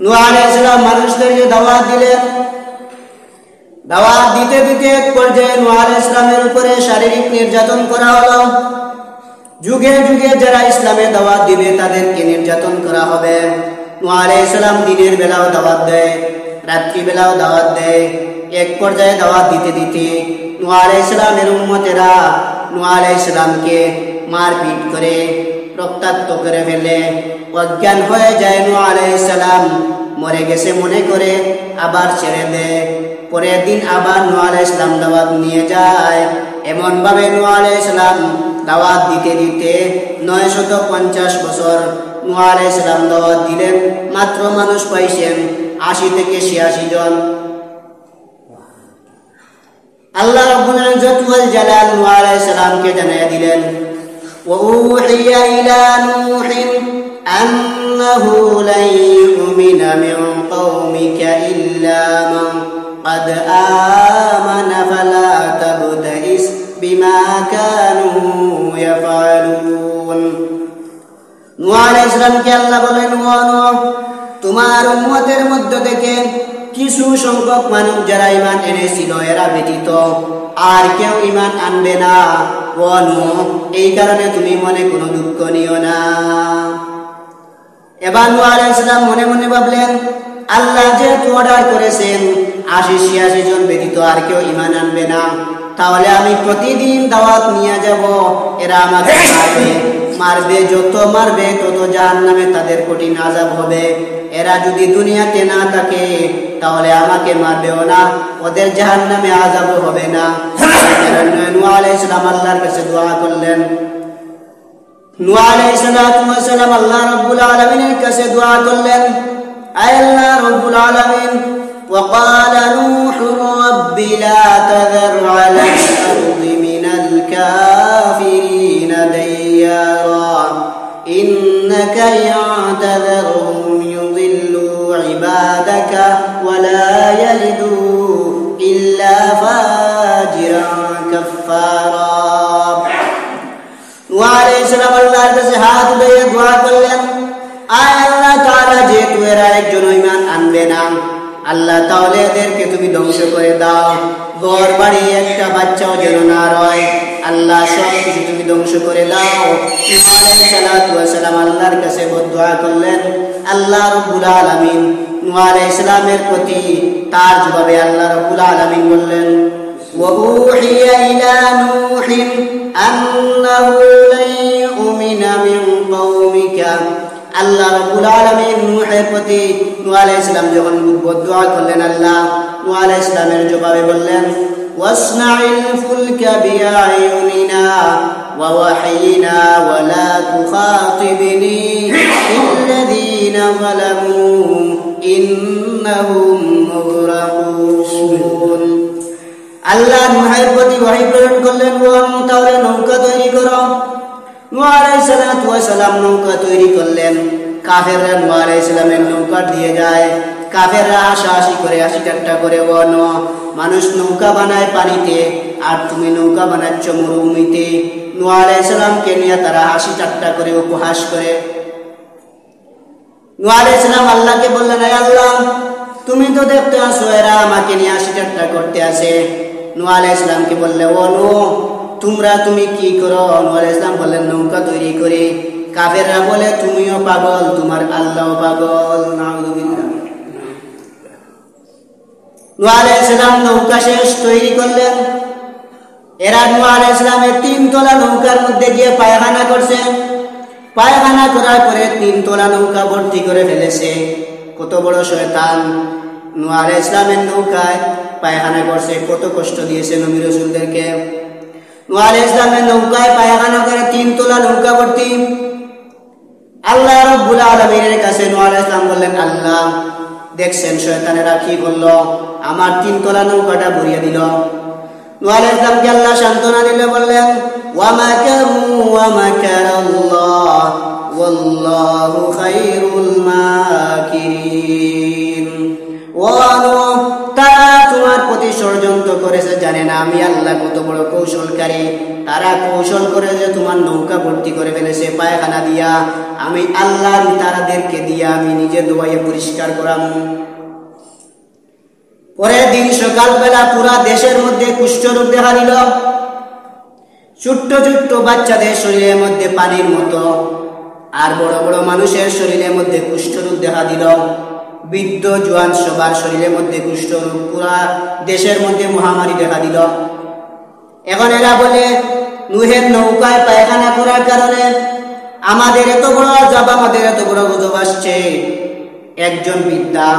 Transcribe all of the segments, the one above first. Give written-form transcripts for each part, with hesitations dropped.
নূহ আলাইহিস সালাম মানুষদেরকে দাওয়াত দিলেন। দাওয়াত দিতে দিতে এক পর্যায়ে নূহ আলাইহিস সালামের উপরে শারীরিক নির্যাতন করা হলো। যুগে যুগে যারা ইসলামে দাওয়াত দিবে তাদেরকে নির্যাতন করা হবে। নূহ আলাইহিস সালাম দিনের বেলাও দাওয়াত দেয়, রাত্রি বেলাও দাওয়াত দেয়। এক পর্যায়ে দাওয়াত দিতে দিতে নূহ আলাইহিস সালামের উম্মতেরা নূহ আলাইহিস সালামকে মারপিট করে রক্তাক্ত করে ফেলে, অজ্ঞান হয়ে যায়। নূহ আলাইহিস সালাম মরে গেছে মনে করে আবার ছেড়ে দেয়। পরের দিন আবার নূহ আলাইহিস সালাম দাওয়াত নিয়ে যায়। এমন ভাবে নূহ আলাইহিস সালাম দাওয়াত দিতে দিতে 950 বছর নূহ আলাইহিস সালাম দাওয়াত দিলেন। মাত্র মানুষ পাইছেন 80 থেকে 86 জন। আল্লাহ রাব্বুল ইজ্জত ওয়াল জালাল নূহ আলাইহিস সালামকে জানিয়ে দিলেন, ওয়াউহিয়া ইলা নূহিন আন্নাহু লা ইউমিনা মিন কওমিকা ইল্লা মান قد آمن فلا تبتئس بما كانوا يفعلون। নূহ আলাইহিস সালামকে আল্লাহ বলেন, ও নূহ, তোমার উম্মতের মধ্য থেকে কিছু সংখ্যক মানুষ যারা ঈমান এনেছিল এরা ব্যতীত আর কেউ ঈমান আনবে না। ও নূহ, এই কারণে তুমি মনে কোনো দুঃখ নিও না। এবার নূহ আলাইহিস সালাম মনে মনে ভাবলেন, আল্লাহ যেহেতু অর্ডার করেছেন 80-86 জন ব্যতীত আর কেউ ঈমান আনবে না, তাহলে আমি প্রতিদিন দাওয়াত নিয়ে যাব। এরা আমাকে মারবে, যত মারবে তত জাহান্নামে তাদের কঠিন আযাব হবে। এরা যদি দুনিয়াতে না থাকে তাহলে আমাকে মারবেও না, ওদের জাহান্নামে আযাব হবে না। নূহ আলাইহিস সালাম আল্লাহর কাছে দোয়া করলেন। নূহ আলাইহিস সালাম আল্লাহ রাব্বুল আলামিনের কাছে দোয়া করলেন, আয় আল্লাহ রাব্বুল আলামিন, وقال نوح رب لا تذر على الأرض من الكافرين ديارا إنك إن تذرهم يضلوا عبادك ولا يلدوا إلا فاجرا كفارا। নূহ আলাইহিস সালাম আল্লাহর কাছে হাত উঠিয়ে দোয়া করলেন, আয় আল্লাহ তাআলা, যেহেতু এরা একজন ঈমান আনবে না, আল্লাহ তাহলে এদেরকে তুমি ধ্বংস করে দাও। ঘর বাড়ি একটা বাচ্চাও যেন না রয়, আল্লাহ সব কিছু তুমি ধ্বংস করে দাও। নূহ আলাইহিস সালাম আল্লাহর কাছে দোয়া করলেন। আল্লাহ রাব্বুল আলামিন নূহ আলাইহিস সালামের প্রতি তার জবাবে আল্লাহ রাব্বুল আলামিন বললেন, ওয়াউহিয়া ইলা নূহিন আন্নাহু লা ইউমিনা মিন কওমিকা। আল্লাহ রাব্বুল আলামিন নূহের প্রতি নূহ আলাইহিস সালাম যখন বদদুয়া করলেন, আল্লাহ নূহ আলাইহিস সালামের জবাবে বললেন, ওয়াসনাইল ফুলকা বিআয়ুনিনা ওয়া ওয়াহিনা ওয়া লা তুখাতিবনি ইল্লাযীনা যালামু ইন্নাহুম মুগরাকুন। আল্লাহ নূহের প্রতি ওহী প্রেরণ করলেন, ও তাহলে নৌকা তৈরি করো। নূহ আলাইহিস সালাম নৌকা তৈরি করলেন। কাফেররা নূহ আলাইহিস সালামের নৌকা দিয়ে যায়। কাফেররা হাসাহাসি করে, হাসি ঠাট্টা করে, ও নূহ, মানুষ নৌকা বানায় পানিতে আর তুমি নৌকা বানাচ্ছ মরুভূমিতে। নূহ আলাইহিস সালামকে নিয়ে তারা হাসি ঠাট্টা করে, উপহাস করে। নূহ আলাইহিস সালাম আল্লাহকে বললেন, হে আল্লাহ, তুমি তো দেখতে আসো এরা আমাকে নিয়ে হাসি ঠাট্টা করতে আসে। নূহ আলাইহিস সালামকে বললে, ও নূহ, তুমি কি করো? নূহ আলাইহিস সালাম বললেন, নৌকা তৈরি করি। কাফেররা বলে, তুমিও পাগল, তোমার আল্লাহও পাগল। নাউযুবিল্লাহ। নূহ আলাইহিস সালাম নৌকা শেষ তৈরি করলেন। এরা নূহ আলাইহিস সালামের 3 তলা নৌকার মধ্যে গিয়ে পায়খানা করছে। পায়খানা করার পরে 3 তলা নৌকা ভর্তি করে ফেলেছে। কত বড় শয়তান! নূহ আলাইহিস সালামের নৌকায় পায়খানা করছে, কত কষ্ট দিয়েছে নবী রাসূলদেরকে। নূহ আলাইহিস সালামের নৌকায় পায়খানা করে 3 তলা নৌকা ভর্তি। আল্লাহ রাব্বুল আলামিনের কাছে নূহ আলাইহিস সালাম বললেন, আল্লাহ, দেখছেন শয়তানেরা কি করলো, আমার 3 তলা নৌকাটা ভরিয়ে দিল। নূহ আলাইহিস সালামকে আল্লাহ সান্ত্বনা দিলে বললেন, ওয়া মাকারু ওয়া মাকারাল্লাহ ওয়াল্লাহু খায়রুল মাকিরিন। ওয়া নূহ, তারা তোমার প্রতি ষড়যন্ত্র করেছে, জানে না আমি আল্লাহ কত বড় কৌশলকারী। তারা কৌশল করে যে তোমার নৌকা ভর্তি করে ফেলেছে পায়খানা দিয়া, আমি আল্লাহ তারাদেরকে দিয়ে আমি নিজে দোয়াইয়ে পরিষ্কার করাম। পরের দিন সকালবেলা পুরা দেশের মধ্যে কুষ্ঠরোগ দেখা দিল। ছোট্ট ছোট্ট বাচ্চাদের শরীরের মধ্যে পানির মতো, আর বড় বড় মানুষের শরীরের মধ্যে কুষ্ঠরোগ দেখা দিল। বৃদ্ধ জোয়ান সবার শরীরের মধ্যে কুষ্ঠরোগ, পুরা দেশের মধ্যে মহামারী দেখা দিল। এখন এরা বলে নুহের নৌকায় পায়খানা করার কারণে আমাদের এত বড় আযাব, আমাদের এত বড় গজব আসছে। একজন বৃদ্ধা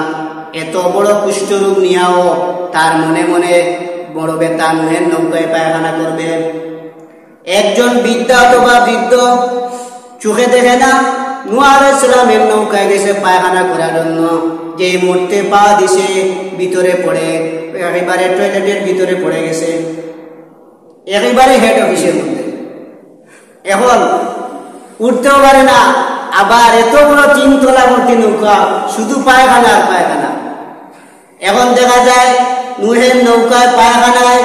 এত বড় কুষ্ঠরোগ নিয়েও তার মনে মনে বড় ব্যথা, নুহের নৌকায় পায়খানা করবে। একজন বৃদ্ধা অথবা বৃদ্ধ চোখে দেখে না, নূহ আলাইহিস সালামের নৌকায় গেছে পায়খানা করার জন্য। যে মুহূর্তে পা দিছে ভিতরে পড়ে, একেবারে টয়লেটের ভিতরে পড়ে গেছে, একেবারে হেড অফিসের মধ্যে। এখন উঠতেও পারে না। আবার এত বড় 3 তলা ভর্তি নৌকা, শুধু পায়খানা আর পায়খানা। এখন দেখা যায় নূহের নৌকায় পায়খানায়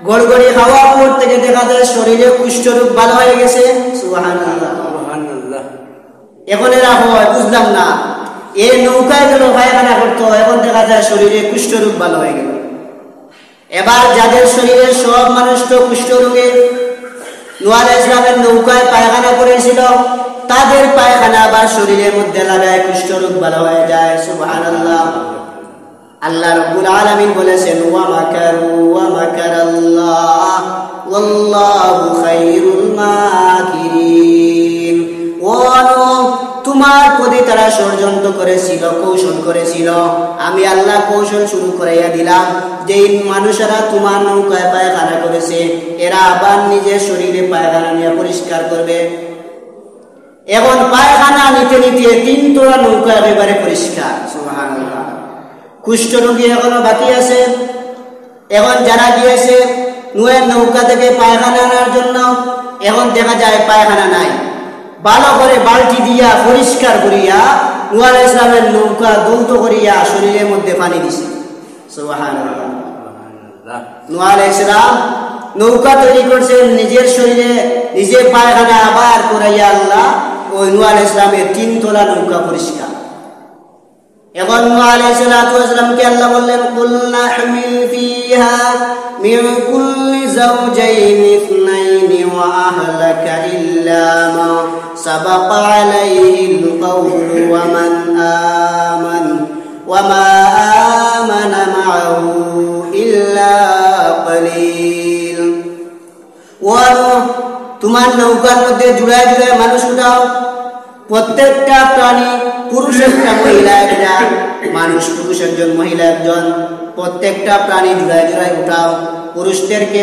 গড়গড়ি হাওয়া পর থেকে দেখা যায় শরীরে কুষ্ঠরোগ ভালো হয়ে গেছে। সুবহানাল্লাহ, সুবহানাল্লাহ। এখন এরা হয় বুঝলাম না, এই নৌকায় গেল পায়খানা করতো, এখন দেখা যায় শরীরে কুষ্ঠরোগ ভালো হয়ে গেল। এবার যাদের শরীরে সব মানুষ তো কুষ্ঠরোগে, নূহ আলাইহিস সালামের নৌকায় পায়খানা করেছিল, তাদের পায়খানা আবার শরীরের মধ্যে লাগায় কুষ্ঠরোগ ভালো হয়ে যায়। সুবহানাল্লাহ। আল্লাহ রাব্বুল আলামিন বলেছেন ওয়া মাকারু ওয়া মাকারাল্লাহ ওয়াল্লাহু খায়রুল মাকিরিন। তোমার প্রতি তারা ষড়যন্ত্র করেছিল, কৌশল করেছিল, আমি আল্লাহ কৌশল শুরু করাইয়া দিলাম। যে মানুষেরা তোমার নৌকায় পায়খানা করেছে, এরা আবার নিজের শরীরে পায়খানা নিয়ে পরিষ্কার করবে। এখন পায়খানা নিতে নিতে 3 তলা নৌকা একেবারে পরিষ্কার। সুবহানাল্লাহ। কুষ্ঠরোগী এখনো বাকি আছে। এখন যারা গিয়েছে নূহের নৌকা থেকে পায়খানা আনার জন্য, এখন দেখা যায় পায়খানা নাই। ভালো করে বালতি দিয়া পরিষ্কার করিয়া নূহ আলাইহিস সালামের নৌকা দৌত করিয়া শরীরের মধ্যে পানি দিছে। সুবহানাল্লাহ। নূহ আলাইহিস সালাম নৌকা তৈরি করছেন, নিজের শরীরে নিজে পায়খানা আবার করাইয়া আল্লাহ ওই নূহ আলাইহিস সালামের 3 তলা নৌকা পরিষ্কার। এখন নূহ আলাইহিস সালামকে আল্লাহ বললেন কুলনা হামিল ফিহা মিন কুল্লি যাওজাইনি ইসনাইনি ওয়া আহলাকা ইল্লা মা সাবাকা আলাইহিল কাওলু ওয়া মান আমানা মাআহু ইল্লা কলিল। ওয়া তোমার নৌকার মধ্যে জুড়ায় জুড়ায় মানুষ উঠাও, প্রত্যেকটা প্রাণী, পুরুষ একটা মহিলা একটা, মানুষ পুরুষ একজন মহিলা একজন, প্রত্যেকটা প্রাণী জুড়ায় জুড়ায় উঠাও। পুরুষদেরকে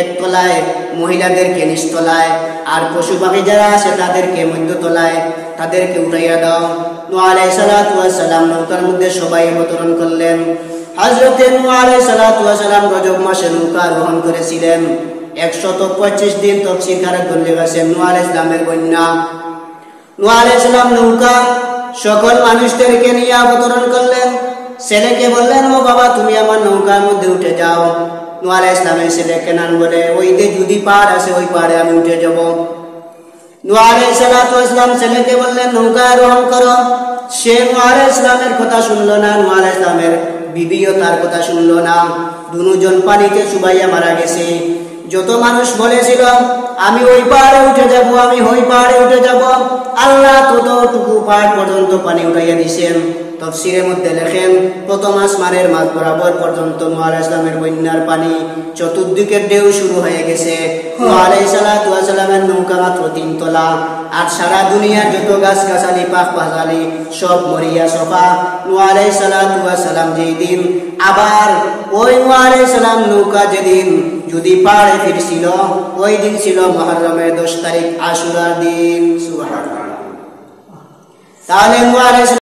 এক তলায়, মহিলাদেরকে নিচ তলায়, আর পশু পাখি যারা আছে তাদেরকে মধ্য তলায়, তাদেরকে উঠাইয়া দাও। নূহ আলাইহিস সালাম নৌকার মধ্যে সবাই অবতরণ করলেন। হযরত নূহ আলাইহিস সালাম রজব মাসে নৌকা আরোহণ করেছিলেন। 125 দিন তফসিরকারক বলে গেছেন নূহ আলাইহিস সালামের বন্যা। নূহ আলাইহিস সালাম নৌকা সকল মানুষদেরকে নিয়ে অবতরণ করলেন। ছেলেকে বললেন ও বাবা তুমি আমার নৌকার মধ্যে উঠে যাও। নূহ আলাইহিস সালামের ছেলে কেনান বলে ওই যে যদি পাহাড় আছে ওই পাহাড়ে আমি উঠে যাব। নূহ আলাইহিস সালাম ছেলেকে বললেন নৌকা আরোহণ করো। সে নূহ আলাইহিস সালামের কথা শুনলো না, নূহ আলাইহিস সালামের বিবিও তার কথা শুনলো না। দুজন পানিতে চুবাইয়া মারা গেছে। যত মানুষ বলেছিল আমি ওই পাহাড়ে উঠে যাব, আমি ওই পাহাড়ে উঠে যাব, আল্লাহ ততটুকু পাহাড় পর্যন্ত পানি উঠাইয়া দিয়েছেন। তাফসীরের মধ্যে লেখেন প্রথম আসমানের মাঝ বরাবর পর্যন্ত নূহ আলাইহিস সালামের বন্যার পানি, চতুর্দিকের ঢেউ শুরু হয়ে গেছে। নূহ আলাইহিস সালামের নৌকা মাত্র 3 তলা, আর সারা দুনিয়ার যত গাছ গাছালি পাখ পাখালি সব মরিয়া সফা। নূহ আলাইহিস সালাম যেই দিন আবার ওই নূহ আলাইহিস সালাম নৌকা যেদিন যদি পাহাড়ে ফিরছিল, ওই দিন ছিল মুহররমের 10 তারিখ, আশুরার দিন। সুবহানাল্লাহ। তাহলে নূহ আলাইহিস